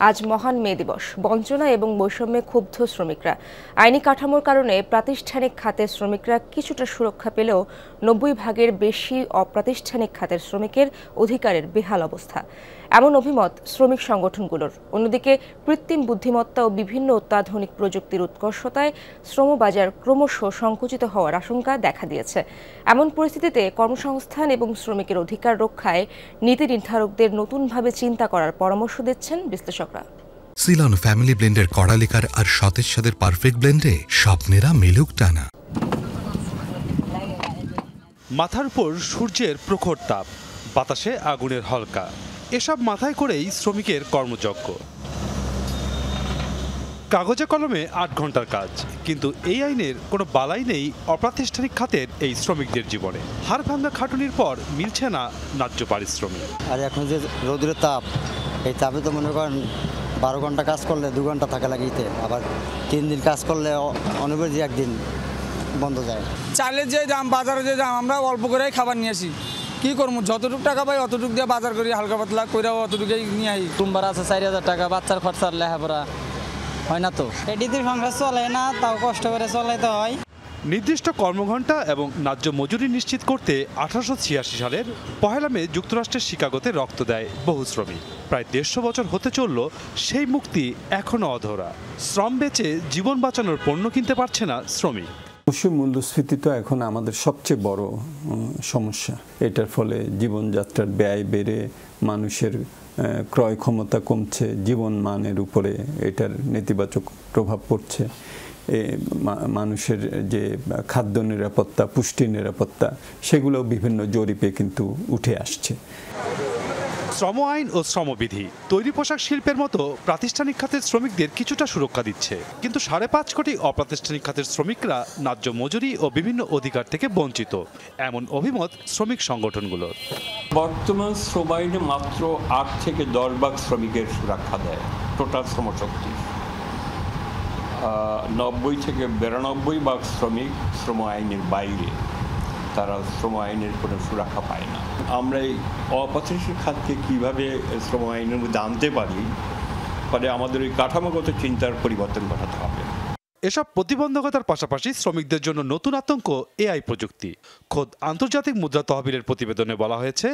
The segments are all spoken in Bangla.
আজ মহান মে দিবস। বঞ্চনা এবং বৈষম্যে ক্ষুব্ধ শ্রমিকরা। আইনি কাঠামোর কারণে প্রাতিষ্ঠানিক খাতের শ্রমিকরা কিছুটা সুরক্ষা পেলেও 90% বেশি অপ্রাতিষ্ঠানিক খাতের শ্রমিকের অধিকারের বেহাল অবস্থা, এমন অভিমত শ্রমিক সংগঠনগুলোর। অন্যদিকে কৃত্রিম বুদ্ধিমত্তা ও বিভিন্ন অত্যাধুনিক প্রযুক্তির উৎকর্ষতায় শ্রমবাজার ক্রমশ সংকুচিত হওয়ার আশঙ্কা দেখা দিয়েছে। এমন পরিস্থিতিতে কর্মসংস্থান এবং শ্রমিকের অধিকার রক্ষায় নীতি নির্ধারকদের নতুনভাবে চিন্তা করার পরামর্শ দিচ্ছেন বিশ্লেষকরা। সিলন ফ্যামিলি ব্লেন্ডের কড়ালিকার আর সতেজ স্বাদের পারফেক্ট ব্লেন্ডে স্বপ্নেরা মেলুক টানা। মাথার উপর সূর্যের প্রখর তাপ, বাতাসে আগুনের হলকা, এসব মাথায় করেই শ্রমিকের কর্মযজ্ঞ। কাগজে কলমে 8 ঘন্টার কাজ, কিন্তু এই আইনের কোনো বালাই নেই অপ্রাতিষ্ঠানিক খাতের এই শ্রমিকদের জীবনে। হাড় ভাঙা খাটুনির পর মিলছে না ন্যায্য পারিশ্রমিক। আর এখন যে রোদের তাপ, এই তাপে তো মনে করেন 12 ঘন্টা কাজ করলে 2 ঘন্টা থাকা লাগিতে, আবার 3 দিন কাজ করলে অনিবার্য একদিন বন্ধ যায়। চালের যে দাম, বাজারে যে দাম, আমরা অল্প করেই খাবার নিয়ে আসি। কি করবো, যতটুকু টাকা পাই অতটুকু দিয়ে বাজার করি, হালকা পাতলা কইরাও অতটুকুই নিয়ে আসি। সোমবার আছে 4000 টাকা, বাচ্চার খরচার লেখাপড়া হয় না, তো এটিতে সংসার চলে না, তাও কষ্ট করে চলাইতে হয়। নির্দিষ্ট কর্মঘণ্টা এবং ন্যায্য মজুরি নিশ্চিত করতে 1886 সালের 1 মে যুক্তরাষ্ট্রের শিকাগোতে রক্ত দেয় বহু শ্রমিক। প্রায় 150 বছর হতে চলল, সেই মুক্তি এখনো অধরা। শ্রম বেচে জীবন বাঁচানোর পণ্য কিনতে পারছে না শ্রমিক। অবশ্যই মূল্যস্ফীতি তো এখন আমাদের সবচেয়ে বড় সমস্যা। এটার ফলে জীবনযাত্রার ব্যয় বেড়ে মানুষের ক্রয় ক্ষমতা কমছে, জীবন মানের উপরে এটার নেতিবাচক প্রভাব পড়ছে। মানুষের যে খাদ্য নিরাপত্তা, পুষ্টি নিরাপত্তা, সেগুলো বিভিন্ন জরিপে কিন্তু উঠে আসছে। শ্রম আইন ও শ্রমবিধি তৈরি পোশাক শিল্পের মতো প্রাতিষ্ঠানিক খাতের শ্রমিকদের কিছুটা সুরক্ষা দিচ্ছে, কিন্তু 5.5 কোটি অপ্রাতিষ্ঠানিক খাতের শ্রমিকরা ন্যায্য মজুরি ও বিভিন্ন অধিকার থেকে বঞ্চিত, এমন অভিমত শ্রমিক সংগঠনগুলোর। বর্তমান শ্রম আইনে মাত্র 8 থেকে 10 ভাগ শ্রমিকের সুরক্ষা দেয় টোটাল শ্রমশক্তি। 90 থেকে 92 ভাগ শ্রমিক শ্রম আইনের বাইরে, তারা শ্রম আইনের কোনো সুরক্ষা পায় না। আমরা এই অপ্রাতিষ্ঠানিক খাতকে কীভাবে শ্রম আইনের মধ্যে আনতে পারি, ফলে আমাদের ওই কাঠামোগত চিন্তার পরিবর্তন ঘটাতে হবে। এসব প্রতিবন্ধকতার পাশাপাশি শ্রমিকদের জন্য নতুন আতঙ্ক এআই প্রযুক্তি। খোদ আন্তর্জাতিক মুদ্রা তহবিলের প্রতিবেদনে বলা হয়েছে,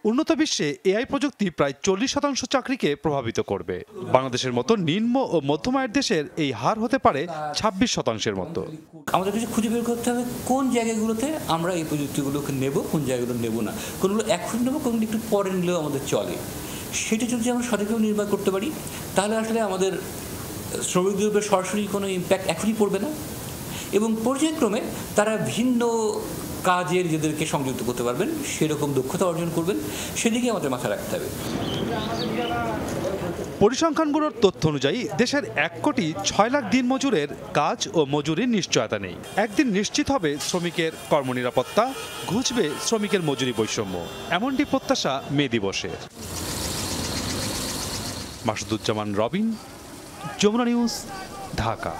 উন্নত বিশ্বে এআই প্রযুক্তি প্রায় 40% চাকরিকে প্রভাবিত করবে। বাংলাদেশের মতো নিম্ন ও মধ্যম আয়ের দেশের এই হার হতে পারে 26%-এর মতো। আমাদের কিছু খুঁজে বের করতে হবে কোন জায়গাগুলোতে আমরা এই প্রযুক্তিগুলোকে নেব, কোন জায়গাগুলো নেব না, কোনগুলো এখন নেব, কোনগুলো একটু পরে নিলেও আমাদের চলে। সেটা যদি আমরা সঠিকভাবে নির্বাহ করতে পারি, তাহলে আসলে আমাদের শ্রমিকদের উপরে সরাসরি কোনো ইম্প্যাক্ট এখনই পড়বে না, এবং পর্যায়ক্রমে তারা ভিন্ন কাজের যাদেরকে সংযুক্ত করতে পারবেন, সেরকম দক্ষতা অর্জন করবেন। সেদিকে আমাদের মাথায় রাখতে হবে। পরিসংখ্যানগুলোর তথ্য অনুযায়ী দেশের 1,06,00,000 দিনমজুরের কাজ ও মজুরির নিশ্চয়তা নেই। একদিন নিশ্চিত হবে শ্রমিকের কর্মনিরাপত্তা, ঘুচবে শ্রমিকের মজুরি বৈষম্য, এমনটি প্রত্যাশা মে দিবসের। মাসুদুজ্জামান রবিন, যমুনা নিউজ, ঢাকা।